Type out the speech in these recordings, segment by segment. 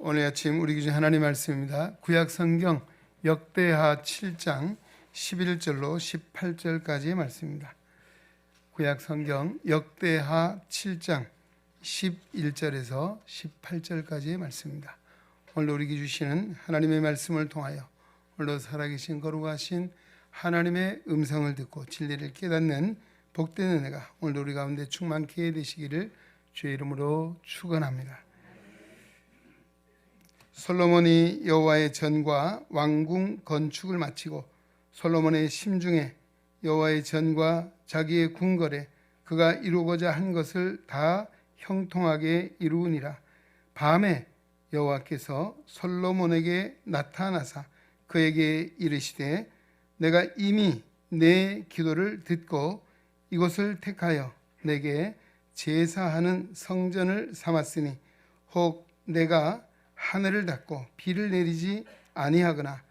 오늘 아침 우리 기준 하나님 말씀입니다. 구약 성경 역대하 7장 11절로 18절까지의 말씀입니다. 구약 성경 역대하 7장 11절에서 18절까지의 말씀입니다. 오늘 우리에게 주시는 하나님의 말씀을 통하여 오늘도 살아계신 거룩하신 하나님의 음성을 듣고 진리를 깨닫는 복된 은혜가 오늘도 우리 가운데 충만케 되시기를 주의 이름으로 축원합니다. 솔로몬이 여호와의 전과 왕궁 건축을 마치고 솔로몬의 심중에 여호와의 전과 자기의 궁궐에 그가 이루고자 한 것을 다 형통하게 이루으니라. 밤에 여호와께서 솔로몬에게 나타나사 그에게 이르시되 내가 이미 내 기도를 듣고 이곳을 택하여 내게 제사하는 성전을 삼았으니 혹 내가 하늘을 닫고 비를 내리지 아니하거나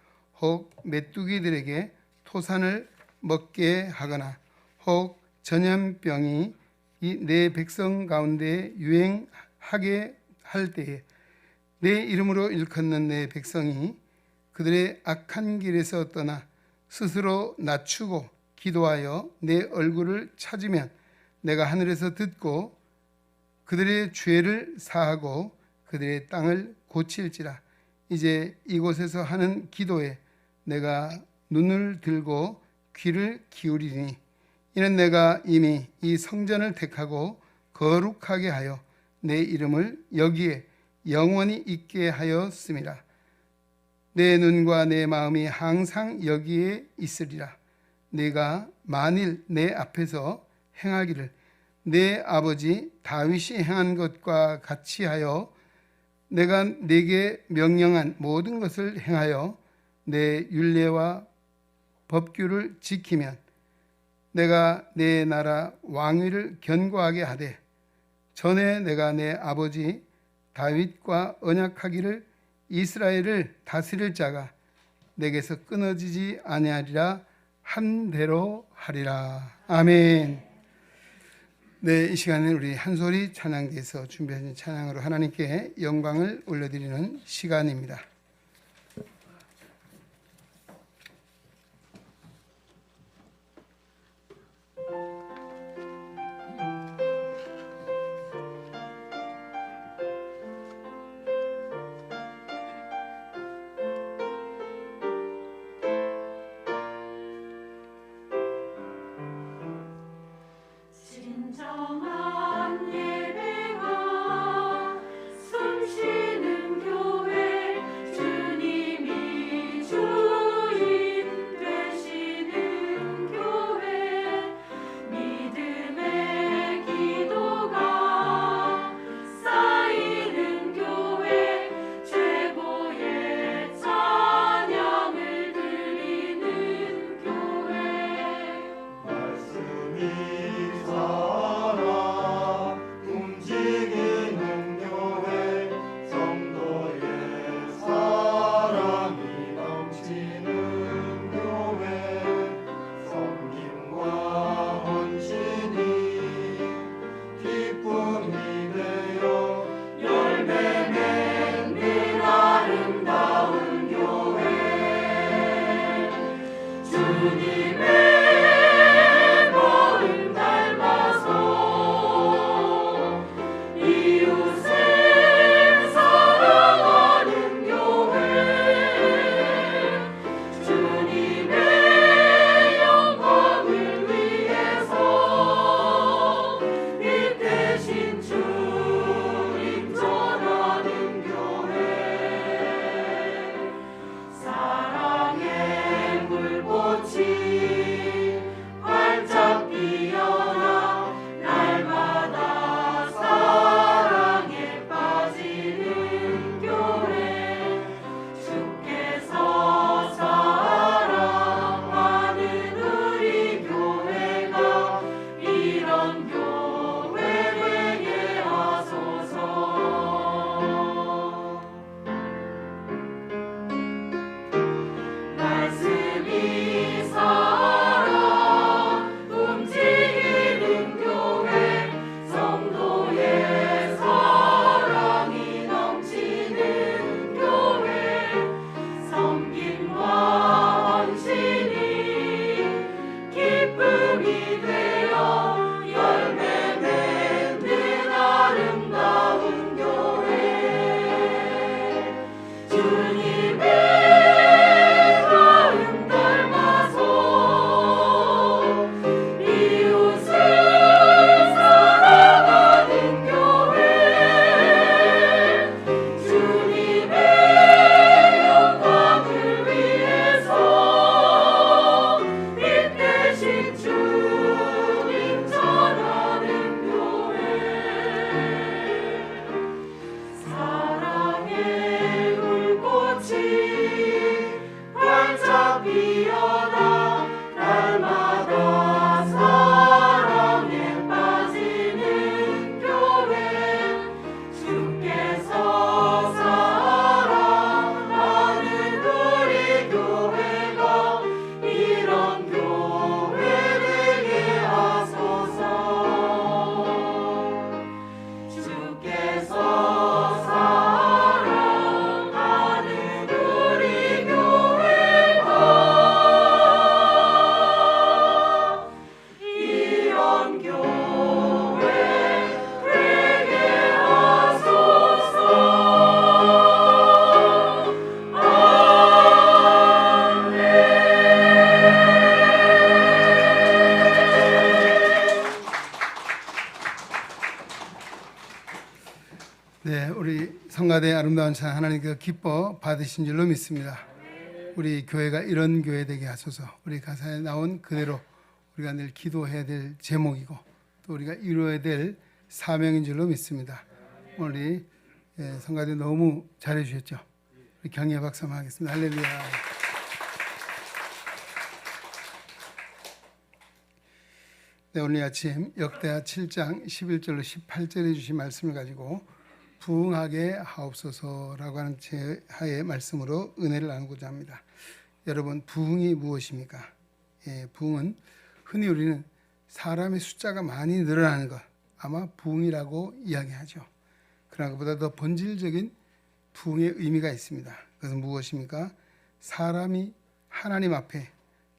혹 메뚜기들에게 토산을 먹게 하거나 혹 전염병이 내 백성 가운데 유행하게 할 때에 내 이름으로 일컫는 내 백성이 그들의 악한 길에서 떠나 스스로 낮추고 기도하여 내 얼굴을 찾으면 내가 하늘에서 듣고 그들의 죄를 사하고 그들의 땅을 고칠지라. 이제 이곳에서 하는 기도에 내가 눈을 들고 귀를 기울이니 이는 내가 이미 이 성전을 택하고 거룩하게 하여 내 이름을 여기에 영원히 있게 하였음이라. 내 눈과 내 마음이 항상 여기에 있으리라. 내가 만일 내 앞에서 행하기를 내 아버지 다윗이 행한 것과 같이 하여 내가 네게 명령한 모든 것을 행하여 내 율례와 법규를 지키면 내가 내 나라 왕위를 견고하게 하되 전에 내가 내 아버지 다윗과 언약하기를 이스라엘을 다스릴 자가 내게서 끊어지지 아니하리라 한 대로 하리라. 아멘. 네, 이 시간은 우리 한소리 찬양대에서 준비하신 찬양으로 하나님께 영광을 올려드리는 시간입니다. 진정한 예배가 숨쉬는 교회 성가대 아름다운 찬 하나님께서 기뻐 받으신 줄로 믿습니다. 우리 교회가 이런 교회 되게 하소서. 우리 가사에 나온 그대로 우리가 늘 기도해야 될 제목이고 또 우리가 이루어야 될 사명인 줄로 믿습니다. 오늘 성가대 너무 잘해 주셨죠. 우리 경례 박수 한번 하겠습니다. 할렐루야. 네, 오늘 아침 역대하 7장 11절로 18절에 주신 말씀을 가지고 부흥하게 하옵소서라고 하는 제하의 말씀으로 은혜를 나누고자 합니다. 여러분, 부흥이 무엇입니까? 부흥은 흔히 우리는 사람의 숫자가 많이 늘어나는 것, 아마 부흥이라고 이야기하죠. 그러나 그보다 더 본질적인 부흥의 의미가 있습니다. 그것은 무엇입니까? 사람이 하나님 앞에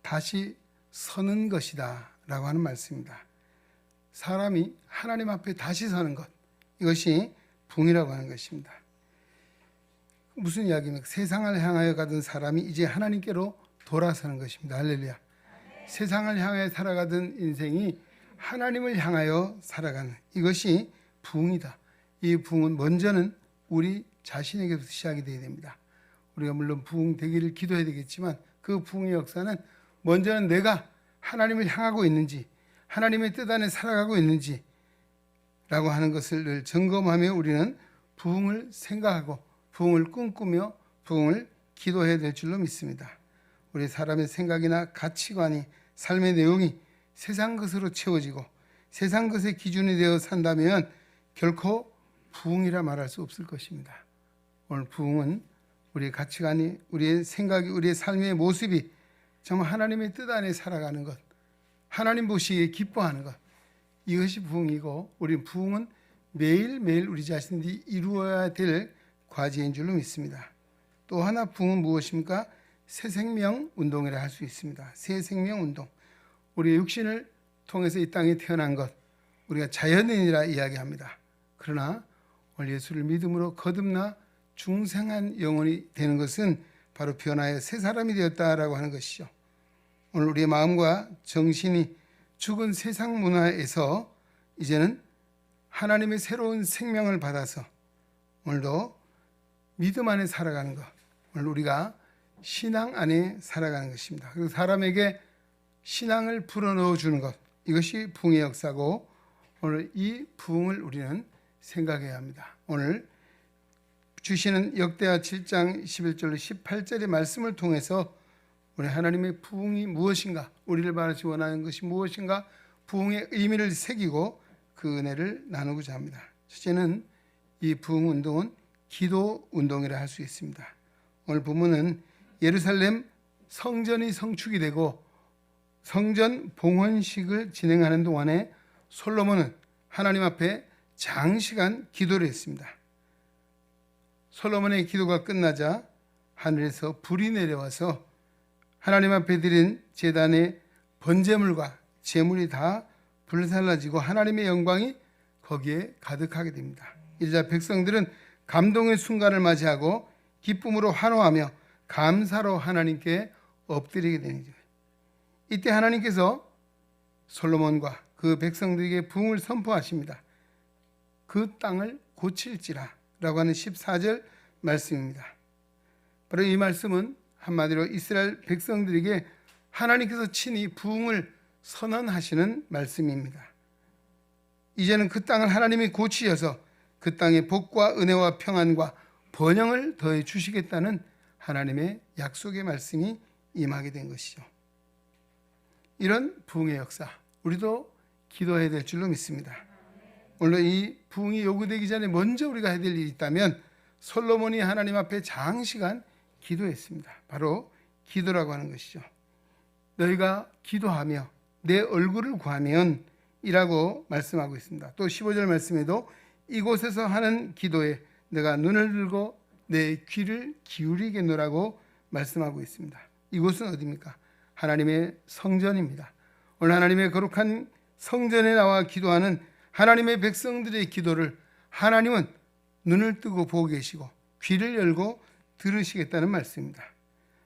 다시 서는 것이다 라고 하는 말씀입니다. 사람이 하나님 앞에 다시 서는 것, 이것이 부흥이라고 하는 것입니다. 무슨 이야기입니까? 세상을 향하여 가던 사람이 이제 하나님께로 돌아서는 것입니다. 할렐루야. 세상을 향해 살아가던 인생이 하나님을 향하여 살아가는, 이것이 부흥이다. 이 부흥은 먼저는 우리 자신에게부터 시작이 되어야 됩니다. 우리가 물론 부흥 되기를 기도해야 되겠지만 그 부흥의 역사는 먼저는 내가 하나님을 향하고 있는지, 하나님의 뜻 안에 살아가고 있는지 라고 하는 것을 늘 점검하며 우리는 부흥을 생각하고 부흥을 꿈꾸며 부흥을 기도해야 될 줄로 믿습니다. 우리 사람의 생각이나 가치관이, 삶의 내용이 세상 것으로 채워지고 세상 것의 기준이 되어 산다면 결코 부흥이라 말할 수 없을 것입니다. 오늘 부흥은 우리의 가치관이, 우리의 생각이, 우리의 삶의 모습이 정말 하나님의 뜻 안에 살아가는 것, 하나님 보시기에 기뻐하는 것, 이것이 부흥이고, 우리 부흥은 매일매일 우리 자신들이 이루어야 될 과제인 줄로 믿습니다. 또 하나 부흥은 무엇입니까? 새 생명 운동이라 할 수 있습니다. 새 생명 운동. 우리의 육신을 통해서 이 땅에 태어난 것, 우리가 자연인이라 이야기합니다. 그러나 오늘 예수를 믿음으로 거듭나 중생한 영혼이 되는 것은 바로 변화의 새 사람이 되었다라고 하는 것이죠. 오늘 우리의 마음과 정신이 죽은 세상 문화에서 이제는 하나님의 새로운 생명을 받아서 오늘도 믿음 안에 살아가는 것, 오늘 우리가 신앙 안에 살아가는 것입니다. 그리고 사람에게 신앙을 불어넣어 주는 것, 이것이 부흥의 역사고, 오늘 이 부흥을 우리는 생각해야 합니다. 오늘 주시는 역대하 7장 11절로 18절의 말씀을 통해서 우리 하나님의 부흥이 무엇인가, 우리를 바라시 원하는 것이 무엇인가, 부흥의 의미를 새기고 그 은혜를 나누고자 합니다. 첫째는 이 부흥 운동은 기도 운동이라 할 수 있습니다. 오늘 본문은 예루살렘 성전이 성축이 되고 성전 봉헌식을 진행하는 동안에 솔로몬은 하나님 앞에 장시간 기도를 했습니다. 솔로몬의 기도가 끝나자 하늘에서 불이 내려와서 하나님 앞에 드린 제단의 번제물과 제물이 다 불살라지고 하나님의 영광이 거기에 가득하게 됩니다. 이러자 백성들은 감동의 순간을 맞이하고 기쁨으로 환호하며 감사로 하나님께 엎드리게 되는 거예요. 이때 하나님께서 솔로몬과 그 백성들에게 부흥을 선포하십니다. 그 땅을 고칠지라 라고 하는 14절 말씀입니다. 바로 이 말씀은 한마디로 이스라엘 백성들에게 하나님께서 친히 부흥을 선언하시는 말씀입니다. 이제는 그 땅을 하나님이 고치셔서 그 땅에 복과 은혜와 평안과 번영을 더해 주시겠다는 하나님의 약속의 말씀이 임하게 된 것이죠. 이런 부흥의 역사, 우리도 기도해야 될 줄로 믿습니다. 물론 이 부흥이 요구되기 전에 먼저 우리가 해야 될 일이 있다면 솔로몬이 하나님 앞에 장시간 기도했습니다. 바로 기도라고 하는 것이죠. 너희가 기도하며 내 얼굴을 구하면 이라고 말씀하고 있습니다. 또 15절 말씀에도 이곳에서 하는 기도에 내가 눈을 들고 내 귀를 기울이겠노라고 말씀하고 있습니다. 이곳은 어디입니까? 하나님의 성전입니다. 오늘 하나님의 거룩한 성전에 나와 기도하는 하나님의 백성들의 기도를 하나님은 눈을 뜨고 보고 계시고 귀를 열고 들으시겠다는 말씀입니다.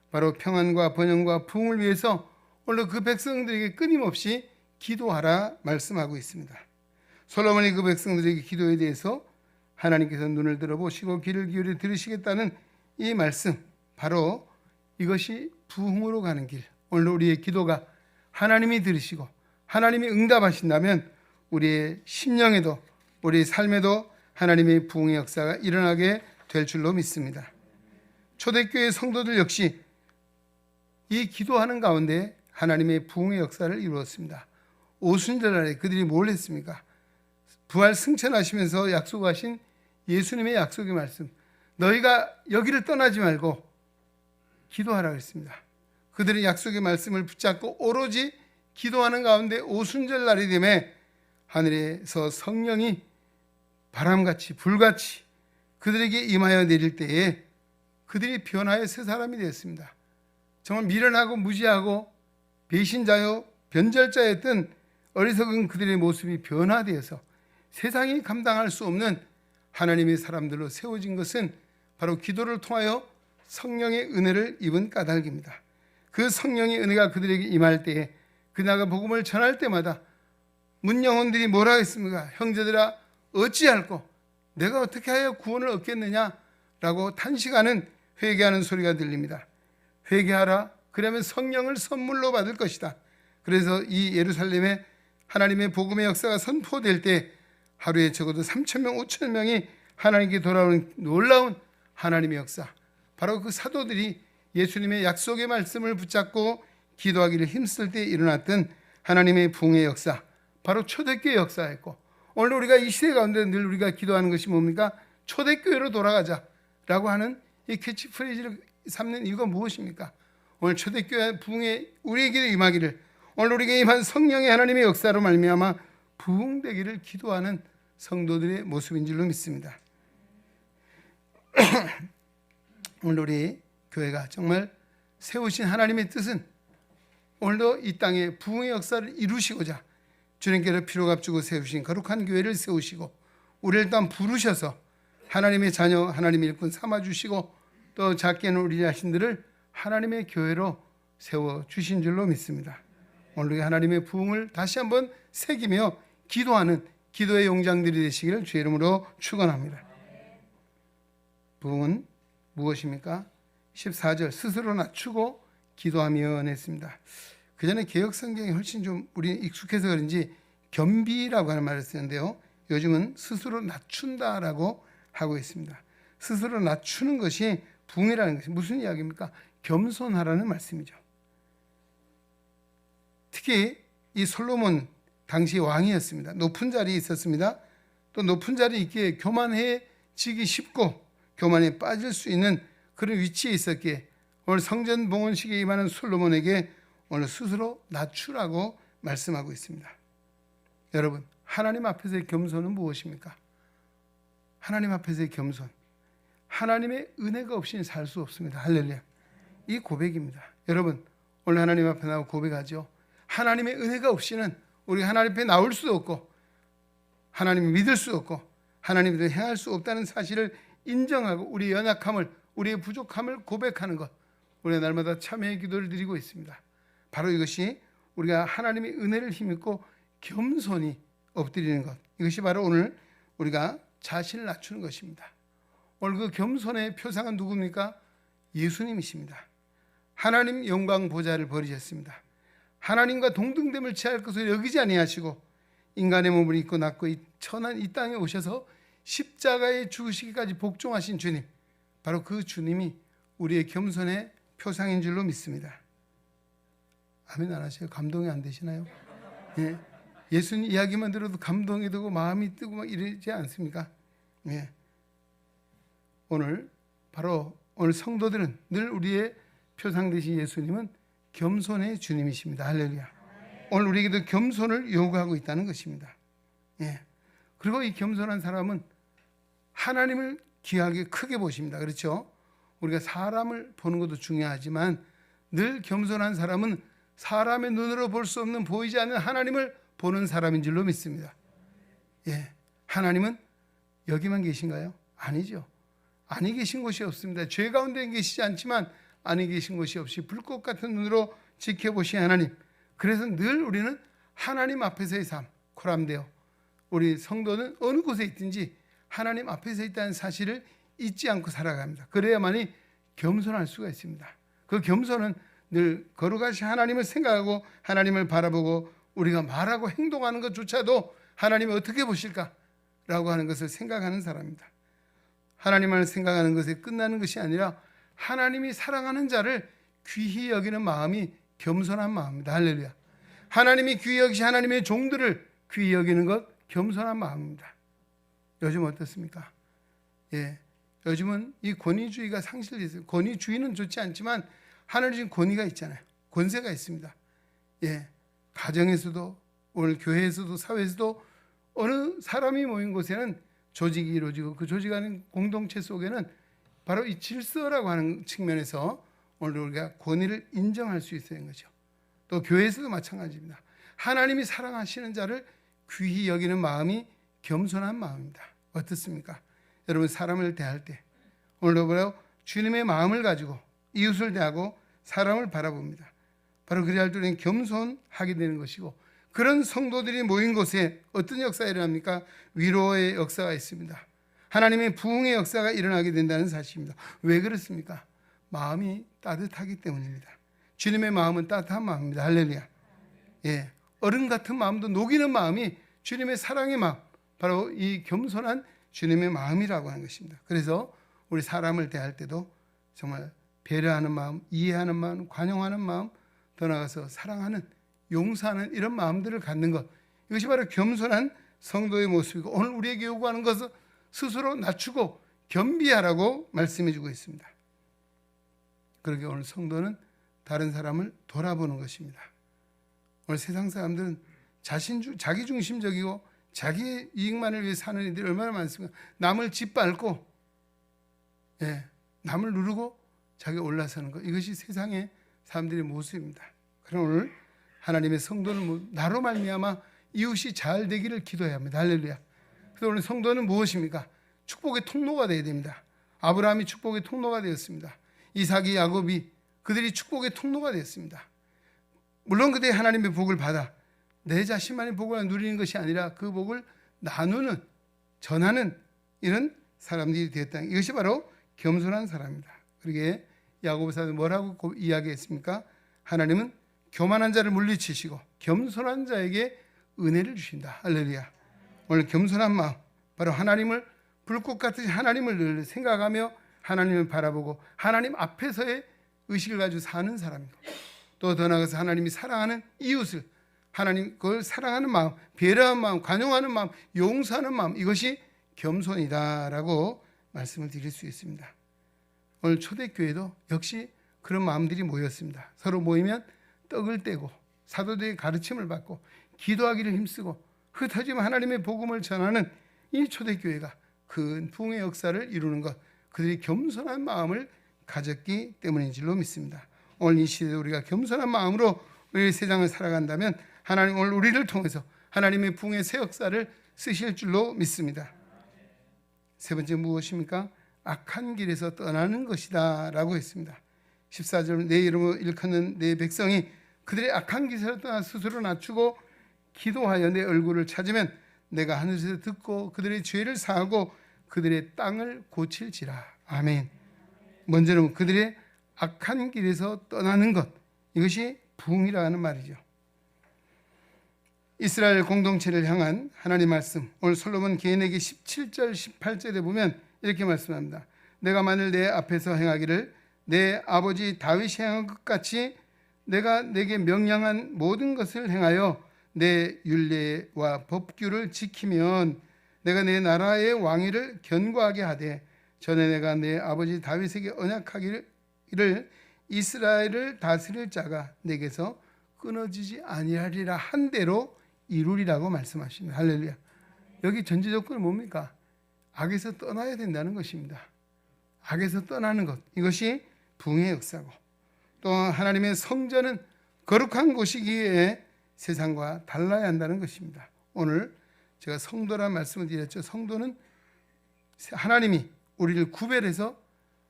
바로 평안과 번영과 부흥을 위해서 오늘 그 백성들에게 끊임없이 기도하라 말씀하고 있습니다. 솔로몬이 그 백성들에게 기도에 대해서 하나님께서 눈을 들어보시고 귀를 기울여 들으시겠다는 이 말씀, 바로 이것이 부흥으로 가는 길. 오늘 우리의 기도가 하나님이 들으시고 하나님이 응답하신다면 우리의 심령에도 우리의 삶에도 하나님의 부흥의 역사가 일어나게 될 줄로 믿습니다. 초대교회 성도들 역시 이 기도하는 가운데 하나님의 부흥의 역사를 이루었습니다. 오순절날에 그들이 뭘 했습니까? 부활 승천하시면서 약속하신 예수님의 약속의 말씀, 너희가 여기를 떠나지 말고 기도하라고 했습니다. 그들은 약속의 말씀을 붙잡고 오로지 기도하는 가운데 오순절날이 되매 하늘에서 성령이 바람같이 불같이 그들에게 임하여 내릴 때에 그들이 변화의 새 사람이 되었습니다. 정말 미련하고 무지하고 배신자요 변절자였던 어리석은 그들의 모습이 변화되어서 세상이 감당할 수 없는 하나님의 사람들로 세워진 것은 바로 기도를 통하여 성령의 은혜를 입은 까닭입니다. 그 성령의 은혜가 그들에게 임할 때에 그나가 복음을 전할 때마다 문영혼들이 뭐라 했습니까? 형제들아 어찌할꼬 내가 어떻게 하여 구원을 얻겠느냐라고 탄식하는 회개하는 소리가 들립니다. 회개하라, 그러면 성령을 선물로 받을 것이다. 그래서 이 예루살렘에 하나님의 복음의 역사가 선포될 때 하루에 적어도 3,000명, 5,000명이 하나님께 돌아오는 놀라운 하나님의 역사, 바로 그 사도들이 예수님의 약속의 말씀을 붙잡고 기도하기를 힘쓸 때 일어났던 하나님의 부흥의 역사, 바로 초대교회 역사였고, 오늘 우리가 이 시대 가운데 늘 우리가 기도하는 것이 뭡니까? 초대교회로 돌아가자라고 하는 이 캐치프레이즈를 삼는 이유가 무엇입니까? 오늘 초대교회 부흥에 우리에게 임하기를, 오늘 우리에게 임한 성령의 하나님의 역사로 말미암아 부흥되기를 기도하는 성도들의 모습인 줄로 믿습니다. 오늘 우리 교회가 정말 세우신 하나님의 뜻은 오늘도 이 땅에 부흥의 역사를 이루시고자 주님께서 피로 값주고 세우신 거룩한 교회를 세우시고 우리를 또한 부르셔서 하나님의 자녀, 하나님의 일꾼 삼아주시고 또 작게는 우리 자신들을 하나님의 교회로 세워주신 줄로 믿습니다. 오늘 하나님의 부흥을 다시 한번 새기며 기도하는 기도의 용장들이 되시기를 주의 이름으로 축원합니다. 부흥은 무엇입니까? 14절 스스로 낮추고 기도하며 했습니다. 그 전에 개혁성경이 훨씬 좀 우리는 익숙해서 그런지 겸비라고 하는 말을 쓰는데요, 요즘은 스스로 낮춘다라고 하고 있습니다. 스스로 낮추는 것이 부흥이라는 것이 무슨 이야기입니까? 겸손하라는 말씀이죠. 특히 이 솔로몬 당시 왕이었습니다. 높은 자리에 있었습니다. 또 높은 자리에 있기에 교만해지기 쉽고 교만에 빠질 수 있는 그런 위치에 있었기에 오늘 성전 봉헌식에 임하는 솔로몬에게 오늘 스스로 낮추라고 말씀하고 있습니다. 여러분, 하나님 앞에서의 겸손은 무엇입니까? 하나님 앞에서의 겸손, 하나님의 은혜가 없이는 살 수 없습니다. 할렐루야. 이 고백입니다. 여러분, 오늘 하나님 앞에 나와 고백하죠. 하나님의 은혜가 없이는 우리가 하나님 앞에 나올 수 없고 하나님을 믿을 수 없고 하나님을 행할 수 없다는 사실을 인정하고 우리의 연약함을, 우리의 부족함을 고백하는 것, 우리가 날마다 참회의 기도를 드리고 있습니다. 바로 이것이 우리가 하나님의 은혜를 힘입고 겸손히 엎드리는 것, 이것이 바로 오늘 우리가 자신을 낮추는 것입니다. 오늘 그 겸손의 표상은 누굽니까? 예수님이십니다. 하나님 영광 보좌를 버리셨습니다. 하나님과 동등됨을 취할 것을 여기지 아니하시고 인간의 몸을 입고 낳고 천한 이 땅에 오셔서 십자가에 죽으시기까지 복종하신 주님, 바로 그 주님이 우리의 겸손의 표상인 줄로 믿습니다. 아멘 안 하세요? 감동이 안 되시나요? 예. 예수님 이야기만 들어도 감동이 되고 마음이 뜨고 막 이러지 않습니까? 예. 오늘 바로 오늘 성도들은 늘 우리의 표상 되신 예수님은 겸손의 주님이십니다. 할렐루야. 오늘 우리에게도 겸손을 요구하고 있다는 것입니다. 예. 그리고 이 겸손한 사람은 하나님을 귀하게 크게 보십니다. 그렇죠? 우리가 사람을 보는 것도 중요하지만 늘 겸손한 사람은 사람의 눈으로 볼 수 없는 보이지 않는 하나님을 보는 사람인 줄로 믿습니다. 예. 하나님은 여기만 계신가요? 아니죠. 아니 계신 곳이 없습니다. 죄 가운데 계시지 않지만 아니 계신 곳이 없이 불꽃 같은 눈으로 지켜보신 하나님. 그래서 늘 우리는 하나님 앞에서의 삶, 코람데오. 우리 성도는 어느 곳에 있든지 하나님 앞에 서 있다는 사실을 잊지 않고 살아갑니다. 그래야만이 겸손할 수가 있습니다. 그 겸손은 늘 거룩하신 하나님을 생각하고 하나님을 바라보고 우리가 말하고 행동하는 것조차도 하나님이 어떻게 보실까라고 하는 것을 생각하는 사람입니다. 하나님을 생각하는 것에 끝나는 것이 아니라 하나님이 사랑하는 자를 귀히 여기는 마음이 겸손한 마음입니다. 할렐루야. 하나님이 귀히 여기시 하나님의 종들을 귀히 여기는 것 겸손한 마음입니다. 요즘 어떻습니까? 요즘은 이 권위주의가 상실되어 권위주의는 좋지 않지만 하늘 주신 권위가 있잖아요. 권세가 있습니다. 가정에서도 오늘 교회에서도 사회에서도 어느 사람이 모인 곳에는 조직이 이루어지고 그 조직 안에 공동체 속에는 바로 이 질서라고 하는 측면에서 오늘 우리가 권위를 인정할 수 있는 거죠. 또 교회에서도 마찬가지입니다. 하나님이 사랑하시는 자를 귀히 여기는 마음이 겸손한 마음입니다. 어떻습니까? 여러분 사람을 대할 때 오늘도 바로 주님의 마음을 가지고 이웃을 대하고 사람을 바라봅니다. 바로 그래야 할 때 우리는 겸손하게 되는 것이고 그런 성도들이 모인 곳에 어떤 역사가 일어납니까? 위로의 역사가 있습니다. 하나님의 부흥의 역사가 일어나게 된다는 사실입니다. 왜 그렇습니까? 마음이 따뜻하기 때문입니다. 주님의 마음은 따뜻한 마음입니다. 할렐루야. 얼음 같은 마음도 녹이는 마음이 주님의 사랑의 마음, 바로 이 겸손한 주님의 마음이라고 하는 것입니다. 그래서 우리 사람을 대할 때도 정말 배려하는 마음, 이해하는 마음, 관용하는 마음, 더 나아가서 사랑하는, 용서하는 이런 마음들을 갖는 것, 이것이 바로 겸손한 성도의 모습이고 오늘 우리에게 요구하는 것은 스스로 낮추고 겸비하라고 말씀해 주고 있습니다. 그러게 오늘 성도는 다른 사람을 돌아보는 것입니다. 오늘 세상 사람들은 자기중심적이고 자기의 이익만을 위해 사는 이들이 얼마나 많습니까? 남을 짓밟고 남을 누르고 자기가 올라서는 것, 이것이 세상의 사람들의 모습입니다. 그럼 오늘 하나님의 성도는 나로 말미암아 이웃이 잘 되기를 기도해야 합니다. 할렐루야. 그래서 오늘 성도는 무엇입니까? 축복의 통로가 되어야 됩니다. 아브라함이 축복의 통로가 되었습니다. 이삭이, 야곱이 그들이 축복의 통로가 되었습니다. 물론 그들이 하나님의 복을 받아 내 자신만의 복을 누리는 것이 아니라 그 복을 나누는, 전하는 이런 사람들이 되었다. 이것이 바로 겸손한 사람입니다. 그러기에 야고보서는 뭐라고 이야기했습니까? 하나님은 교만한 자를 물리치시고 겸손한 자에게 은혜를 주신다. 할렐루야. 오늘 겸손한 마음, 바로 하나님을 불꽃 같은 하나님을 늘 생각하며 하나님을 바라보고 하나님 앞에서의 의식을 가지고 사는 사람이고, 또 더 나아가서 하나님이 사랑하는 이웃을 하나님 그걸 사랑하는 마음, 배려하는 마음, 관용하는 마음, 용서하는 마음, 이것이 겸손이다라고 말씀을 드릴 수 있습니다. 오늘 초대교회도 역시 그런 마음들이 모였습니다. 서로 모이면 떡을 떼고 사도들의 가르침을 받고 기도하기를 힘쓰고 흩어지면 하나님의 복음을 전하는 이 초대교회가 큰 부흥의 역사를 이루는 것, 그들이 겸손한 마음을 가졌기 때문인 줄로 믿습니다. 오늘 이 시대에 우리가 겸손한 마음으로 우리 세상을 살아간다면 하나님 오늘 우리를 통해서 하나님의 부흥의 새 역사를 쓰실 줄로 믿습니다. 세 번째 무엇입니까? 악한 길에서 떠나는 것이다 라고 했습니다. 14절 내 이름을 일컫는 내 백성이 그들의 악한 길에서 떠나 스스로 낮추고 기도하여 내 얼굴을 찾으면 내가 하늘에서 듣고 그들의 죄를 사하고 그들의 땅을 고칠지라. 아멘. 먼저는 그들의 악한 길에서 떠나는 것, 이것이 부흥이라는 말이죠. 이스라엘 공동체를 향한 하나님의 말씀, 오늘 솔로몬 개인에게 17절 18절에 보면 이렇게 말씀합니다. 내가 만일 내 앞에서 행하기를 내 아버지 다윗이 행한 것 같이 내가 내게 명령한 모든 것을 행하여 내 율례와 법규를 지키면 내가 내 나라의 왕위를 견고하게 하되 전에 내가 내 아버지 다윗에게 언약하기를 이스라엘을 다스릴 자가 내게서 끊어지지 아니하리라 한 대로 이루리라고 말씀하십니다. 할렐루야. 여기 전제 조건은 뭡니까? 악에서 떠나야 된다는 것입니다. 악에서 떠나는 것, 이것이 부흥의 역사고, 또 하나님의 성전은 거룩한 곳이기에 세상과 달라야 한다는 것입니다. 오늘 제가 성도란 말씀을 드렸죠. 성도는 하나님이 우리를 구별해서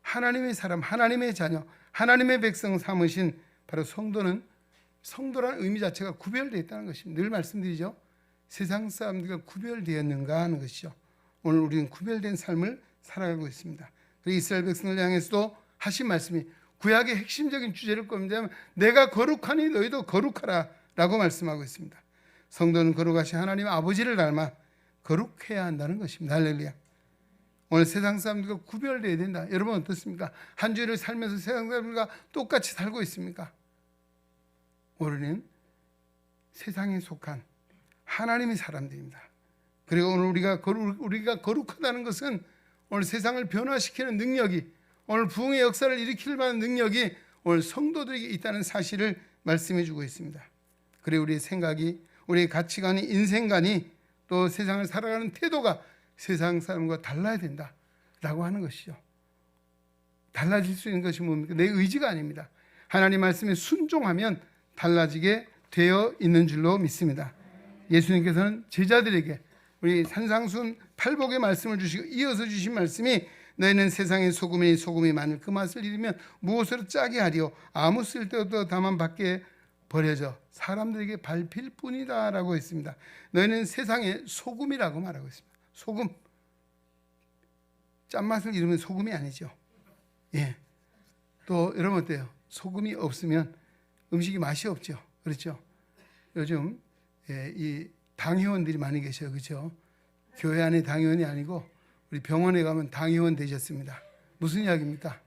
하나님의 사람, 하나님의 자녀, 하나님의 백성 삼으신 바로 성도라는 의미 자체가 구별되어 있다는 것입니다. 늘 말씀드리죠. 세상 사람들과 구별되었는가 하는 것이죠. 오늘 우리는 구별된 삶을 살아가고 있습니다. 그리고 이스라엘 백성을 향해서도 하신 말씀이 구약의 핵심적인 주제를 꺼내면 내가 거룩하니 너희도 거룩하라 라고 말씀하고 있습니다. 성도는 거룩하신 하나님 아버지를 닮아 거룩해야 한다는 것입니다. 할렐루야. 오늘 세상 사람들과 구별되어야 된다. 여러분 어떻습니까? 한 주를 살면서 세상 사람들과 똑같이 살고 있습니까? 우리는 세상에 속한 하나님의 사람들입니다. 그리고 오늘 우리가 거룩하다는 것은 오늘 세상을 변화시키는 능력이, 오늘 부흥의 역사를 일으킬 만한 능력이 오늘 성도들에게 있다는 사실을 말씀해 주고 있습니다. 그리고 우리의 생각이, 우리의 가치관이, 인생관이, 또 세상을 살아가는 태도가 세상 사람과 달라야 된다라고 하는 것이죠. 달라질 수 있는 것이 뭡니까? 내 의지가 아닙니다. 하나님 말씀에 순종하면 달라지게 되어 있는 줄로 믿습니다. 예수님께서는 제자들에게 우리 산상순 팔복의 말씀을 주시고 이어서 주신 말씀이 너희는 세상의 소금이니 소금이 만일 그 맛을 잃으면 무엇으로 짜게 하리요 아무 쓸데없도 다만 밖에 버려져 사람들에게 밟힐 뿐이다 라고 했습니다. 너희는 세상의 소금이라고 말하고 있습니다. 소금, 짠맛을 잃으면 소금이 아니죠. 예. 또 여러분 어때요? 소금이 없으면 음식이 맛이 없죠. 그렇죠? 요즘 이 당회원들이 많이 계셔요. 그렇죠? 교회 안에 당회원이 아니고 우리 병원에 가면 당회원 되셨습니다. 무슨 이야기입니까?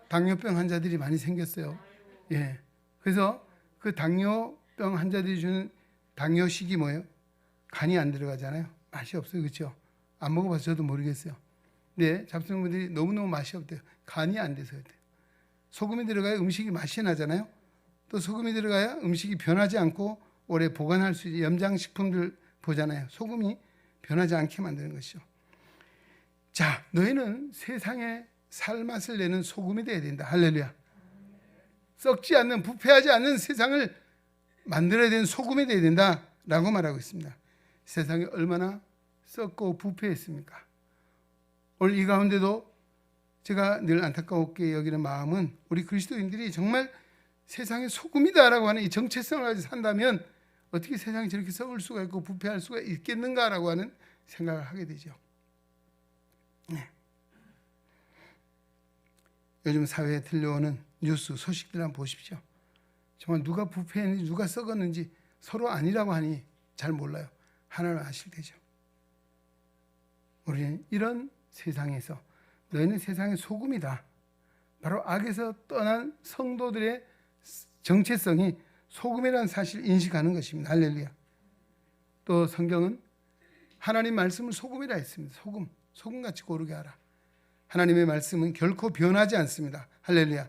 당뇨병 환자들이 많이 생겼어요. 예. 그래서 그 당뇨병 환자들이 주는 당뇨식이 뭐예요? 간이 안 들어가잖아요. 맛이 없어요. 그렇죠? 안 먹어봐서 저도 모르겠어요. 근데 잡수분들이 너무너무 맛이 없대요. 간이 안 돼서 그래요. 소금이 들어가야 음식이 맛이 나잖아요. 또 소금이 들어가야 음식이 변하지 않고 오래 보관할 수 있는 염장식품들 보잖아요. 소금이 변하지 않게 만드는 것이죠. 자, 너희는 세상에 살맛을 내는 소금이 되어야 된다. 할렐루야. 썩지 않는, 부패하지 않는 세상을 만들어야 되는 소금이 되어야 된다라고 말하고 있습니다. 세상이 얼마나 썩고 부패했습니까? 오늘 이 가운데도 제가 늘 안타깝게 여기는 마음은 우리 그리스도인들이 정말 세상의 소금이다라고 하는 이 정체성을 가지고 산다면 어떻게 세상이 저렇게 썩을 수가 있고 부패할 수가 있겠는가라고 하는 생각을 하게 되죠. 네. 요즘 사회에 들려오는 뉴스 소식들 한번 보십시오. 정말 누가 부패했는지 누가 썩었는지 서로 아니라고 하니 잘 몰라요. 하나는 아실 테죠. 우리는 이런 세상에서 너희는 세상의 소금이다. 바로 악에서 떠난 성도들의 정체성이 소금이라는 사실을 인식하는 것입니다. 할렐루야. 또 성경은 하나님 말씀을 소금이라 했습니다. 소금같이 고르게 하라. 하나님의 말씀은 결코 변하지 않습니다. 할렐루야.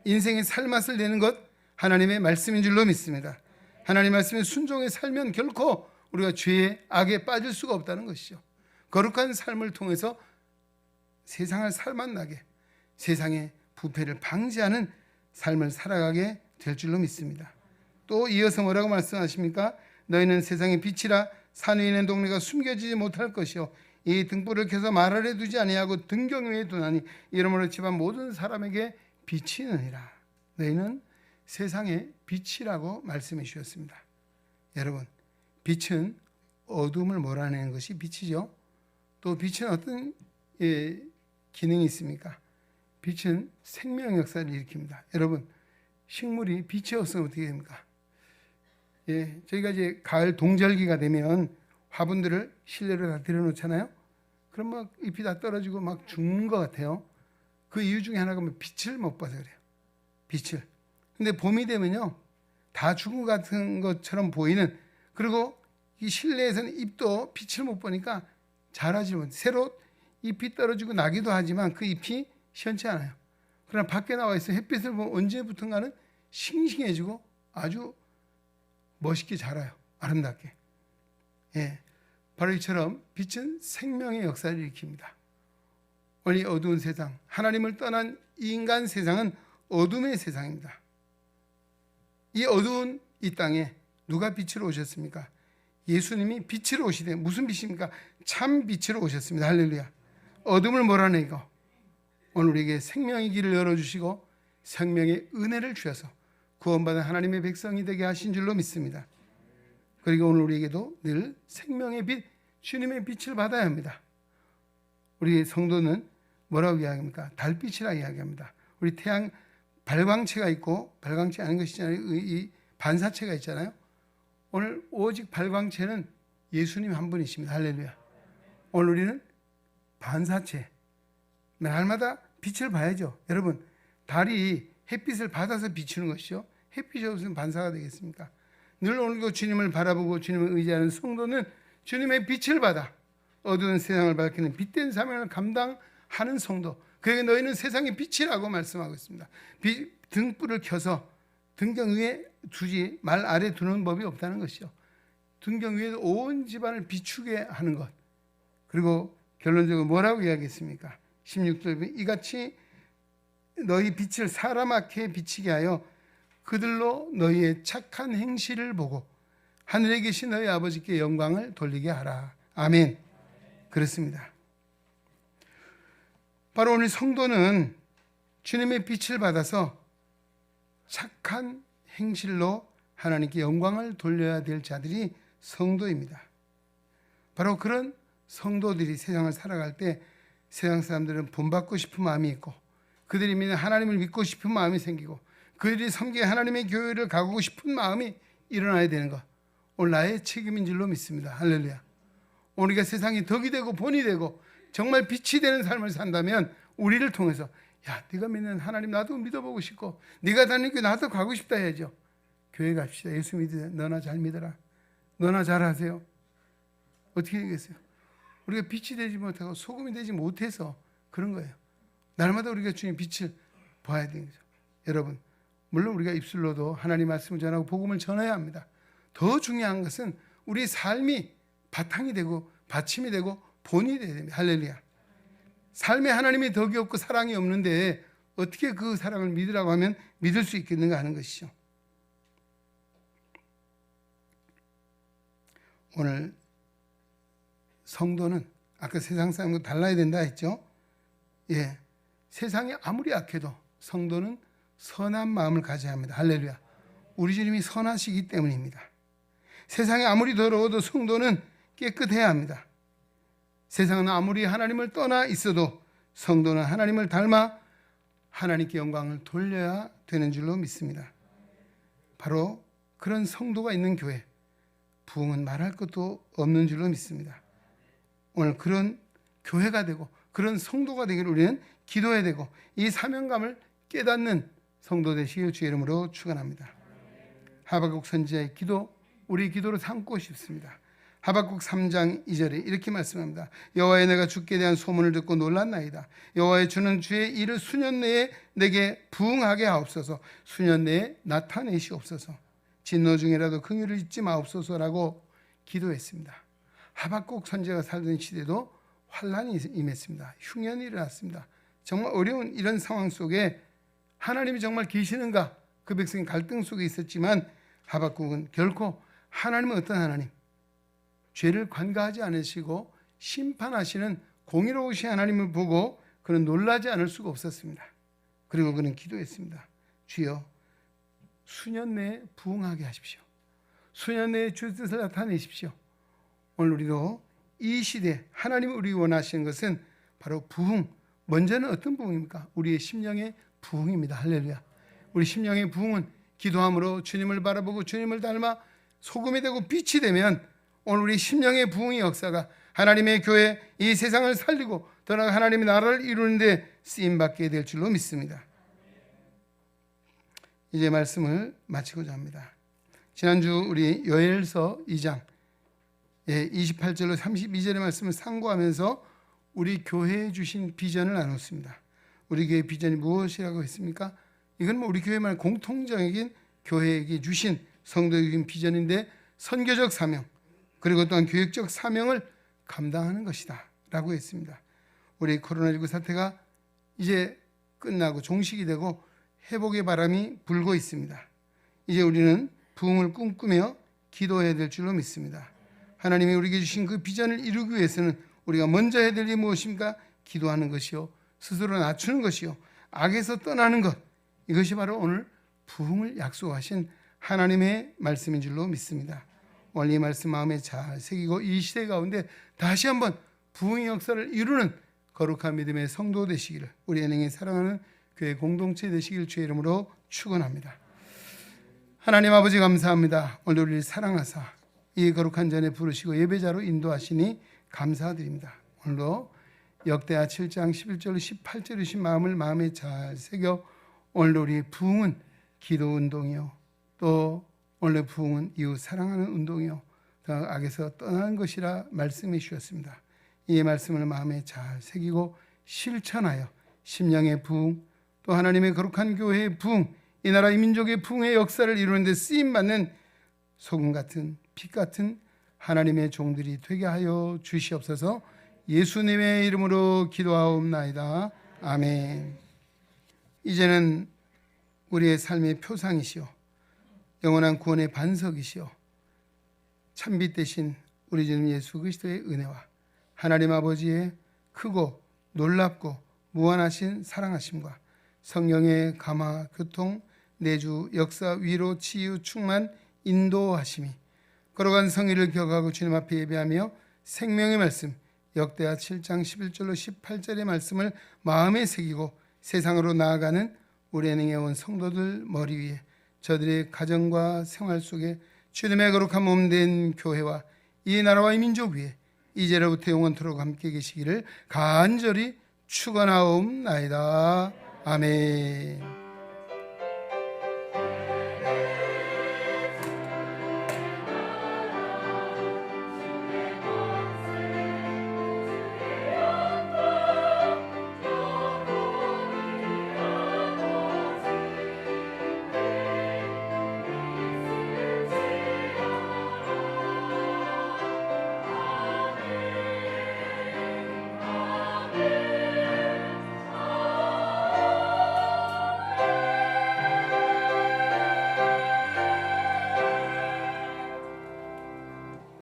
인생의 살맛을 내는 것 하나님의 말씀인 줄로 믿습니다. 하나님 말씀에 순종해 살면 결코 우리가 죄의 악에 빠질 수가 없다는 것이죠. 거룩한 삶을 통해서 세상을 살맛 나게 세상의 부패를 방지하는 삶을 살아가게 될 줄로 믿습니다. 또 이어서 뭐라고 말씀하십니까? 너희는 세상의 빛이라 산 위에 있는 동네가 숨겨지지 못할 것이요 이 등불을 켜서 말 아래 두지 아니하고 등경 위에 두나니 이러므로 집안 모든 사람에게 빛이느니라. 너희는 세상의 빛이라고 말씀해 주셨습니다. 여러분, 빛은 어둠을 몰아내는 것이 빛이죠. 또 빛은 어떤 기능이 있습니까? 빛은 생명 역사를 일으킵니다. 여러분, 식물이 빛이 없으면 어떻게 됩니까? 저희가 이제 가을 동절기가 되면 화분들을 실내로 다 들여놓잖아요. 그럼 막 잎이 다 떨어지고 막 죽는 것 같아요. 그 이유 중에 하나가 빛을 못 봐서 그래요. 빛을. 근데 봄이 되면요, 다 죽은 것 같은 것처럼 보이는, 그리고 이 실내에서는 잎도 빛을 못 보니까 자라지 못해요. 새로 잎이 떨어지고 나기도 하지만 그 잎이 시원치 않아요. 그러나 밖에 나와 있어 햇빛을 보면 언제부턴가는 싱싱해지고 아주 멋있게 자라요. 아름답게. 바로 이처럼 빛은 생명의 역사를 일으킵니다. 오늘 이 어두운 세상, 하나님을 떠난 이 인간 세상은 어둠의 세상입니다. 이 어두운 이 땅에 누가 빛으로 오셨습니까? 예수님이 빛으로 오시되 무슨 빛입니까? 참 빛으로 오셨습니다. 할렐루야. 어둠을 몰아내고 오늘 우리에게 생명의 길을 열어주시고 생명의 은혜를 주셔서 구원받은 하나님의 백성이 되게 하신 줄로 믿습니다. 그리고 오늘 우리에게도 늘 생명의 빛, 주님의 빛을 받아야 합니다. 우리 성도는 뭐라고 이야기합니까? 달빛이라 이야기합니다. 우리 태양 발광체가 있고 발광체 아닌 것이잖아요. 이 반사체가 있잖아요. 오늘 오직 발광체는 예수님 한 분이십니다. 할렐루야. 오늘 우리는 반사체, 날마다 빛을 봐야죠. 여러분, 달이 햇빛을 받아서 비추는 것이죠. 햇빛이 없으면 반사가 되겠습니까? 늘 오늘도 주님을 바라보고 주님을 의지하는 성도는 주님의 빛을 받아 어두운 세상을 밝히는 빛된 사명을 감당하는 성도. 그에게 너희는 세상의 빛이라고 말씀하고 있습니다. 등불을 켜서 등경 위에 두지 말 아래 두는 법이 없다는 것이죠. 등경 위에 온 집안을 비추게 하는 것. 그리고 결론적으로 뭐라고 이야기했습니까? 16절 이같이 너희 빛을 사람 앞에 비치게 하여 그들로 너희의 착한 행실을 보고 하늘에 계신 너희 아버지께 영광을 돌리게 하라. 아멘. 그렇습니다. 바로 오늘 성도는 주님의 빛을 받아서 착한 행실로 하나님께 영광을 돌려야 될 자들이 성도입니다. 바로 그런 성도들이 세상을 살아갈 때 세상 사람들은 본받고 싶은 마음이 있고 그들이 믿는 하나님을 믿고 싶은 마음이 생기고 그들이 섬기는 하나님의 교회를 가고 싶은 마음이 일어나야 되는 것. 오늘 나의 책임인 줄로 믿습니다. 할렐루야. 우리가 세상이 덕이 되고 본이 되고 정말 빛이 되는 삶을 산다면 우리를 통해서 야, 네가 믿는 하나님 나도 믿어보고 싶고 네가 다니는 교회 나도 가고 싶다 해야죠. 교회 갑시다. 예수 믿으세요. 너나 잘 믿어라. 너나 잘하세요. 어떻게 되겠어요? 우리가 빛이 되지 못하고 소금이 되지 못해서 그런 거예요. 날마다 우리가 주님 빛을 봐야 되는 거죠. 여러분, 물론 우리가 입술로도 하나님 말씀을 전하고 복음을 전해야 합니다. 더 중요한 것은 우리 삶이 바탕이 되고 받침이 되고 본이 되어야 됩니다. 할렐루야. 삶에 하나님의 덕이 없고 사랑이 없는데 어떻게 그 사랑을 믿으라고 하면 믿을 수 있겠는가 하는 것이죠. 오늘 성도는 아까 세상 사람과 달라야 된다 했죠. 예, 세상이 아무리 악해도 성도는 선한 마음을 가져야 합니다. 할렐루야. 우리 주님이 선하시기 때문입니다. 세상이 아무리 더러워도 성도는 깨끗해야 합니다. 세상은 아무리 하나님을 떠나 있어도 성도는 하나님을 닮아 하나님께 영광을 돌려야 되는 줄로 믿습니다. 바로 그런 성도가 있는 교회, 부흥은 말할 것도 없는 줄로 믿습니다. 오늘 그런 교회가 되고 그런 성도가 되기를 우리는 기도해야 되고 이 사명감을 깨닫는 성도 되시길 주의 이름으로 축원합니다. 하박국 선지자의 기도, 우리 기도로 삼고 싶습니다. 하박국 3장 2절에 이렇게 말씀합니다. 여호와의 내가 주께 대한 소문을 듣고 놀랐나이다. 여호와의 주는 주의 일을 수년 내에 내게 부응하게 하옵소서. 수년 내에 나타내시옵소서. 진노 중이라도 긍휼을 잊지 마옵소서라고 기도했습니다. 하박국 선지자가 살던 시대도 환란이 임했습니다. 흉년이 일어났습니다. 정말 어려운 이런 상황 속에 하나님이 정말 계시는가? 그 백성이 갈등 속에 있었지만 하박국은 결코 하나님은 어떤 하나님? 죄를 관가하지 않으시고 심판하시는 공의로우신 하나님을 보고 그는 놀라지 않을 수가 없었습니다. 그리고 그는 기도했습니다. 주여, 수년 내에 부응하게 하십시오. 수년 내에 주의 뜻을 나타내십시오. 오늘 우리도 이 시대 하나님이 우리 원하시는 것은 바로 부흥. 먼저는 어떤 부흥입니까? 우리의 심령의 부흥입니다. 할렐루야. 우리 심령의 부흥은 기도함으로 주님을 바라보고 주님을 닮아 소금이 되고 빛이 되면 오늘 우리 심령의 부흥의 역사가 하나님의 교회, 이 세상을 살리고 더 나아가 하나님의 나라를 이루는 데 쓰임받게 될 줄로 믿습니다. 이제 말씀을 마치고자 합니다. 지난주 우리 요엘서 2장 28절로 32절의 말씀을 상고하면서 우리 교회에 주신 비전을 나눴습니다. 우리 교회의 비전이 무엇이라고 했습니까? 이건 우리 교회만 공통적인 교회에게 주신 성도적인 비전인데 선교적 사명 그리고 또한 교육적 사명을 감당하는 것이다 라고 했습니다. 우리 코로나19 사태가 이제 끝나고 종식이 되고 회복의 바람이 불고 있습니다. 이제 우리는 부흥을 꿈꾸며 기도해야 될 줄로 믿습니다. 하나님이 우리에게 주신 그 비전을 이루기 위해서는 우리가 먼저 해야 될 일이 무엇입니까? 기도하는 것이요, 스스로 낮추는 것이요, 악에서 떠나는 것. 이것이 바로 오늘 부흥을 약속하신 하나님의 말씀인 줄로 믿습니다. 오늘 이 말씀 마음에 잘 새기고 이 시대 가운데 다시 한번 부흥의 역사를 이루는 거룩한 믿음의 성도 되시기를, 우리 은행에 사랑하는 교회 공동체 되시길 주의 이름으로 축원합니다. 하나님 아버지 감사합니다. 오늘 우리를 사랑하사 이 거룩한 전에 부르시고 예배자로 인도하시니 감사드립니다. 오늘도 역대하 7장 11절 18절에 주신 마음을 마음에 잘 새겨 오늘 우리 부흥은 기도 운동이요, 또 오늘 부흥은 이웃 사랑하는 운동이요, 그 악에서 떠나는 것이라 말씀해 주셨습니다. 이 말씀을 마음에 잘 새기고 실천하여 심령의 부흥, 또 하나님의 거룩한 교회의 부흥, 이 나라 이 민족의 부흥의 역사를 이루는 데 쓰임받는 소금 같은 빛 같은 하나님의 종들이 되게 하여 주시옵소서. 예수님의 이름으로 기도하옵나이다. 아멘. 이제는 우리의 삶의 표상이시오, 영원한 구원의 반석이시오, 참빛 대신 우리 주님 예수 그리스도의 은혜와 하나님 아버지의 크고 놀랍고 무한하신 사랑하심과 성령의 감화, 교통, 내주, 역사, 위로, 치유, 충만, 인도하심이 걸어간 성의를 기억하고 주님 앞에 예배하며 생명의 말씀 역대하 7장 11절로 18절의 말씀을 마음에 새기고 세상으로 나아가는 우리 은행에 온 성도들 머리 위에, 저들의 가정과 생활 속에 주님의 거룩한 몸된 교회와 이 나라와 이 민족 위에 이제로부터 영원토록 함께 계시기를 간절히 축원하옵나이다. 아멘.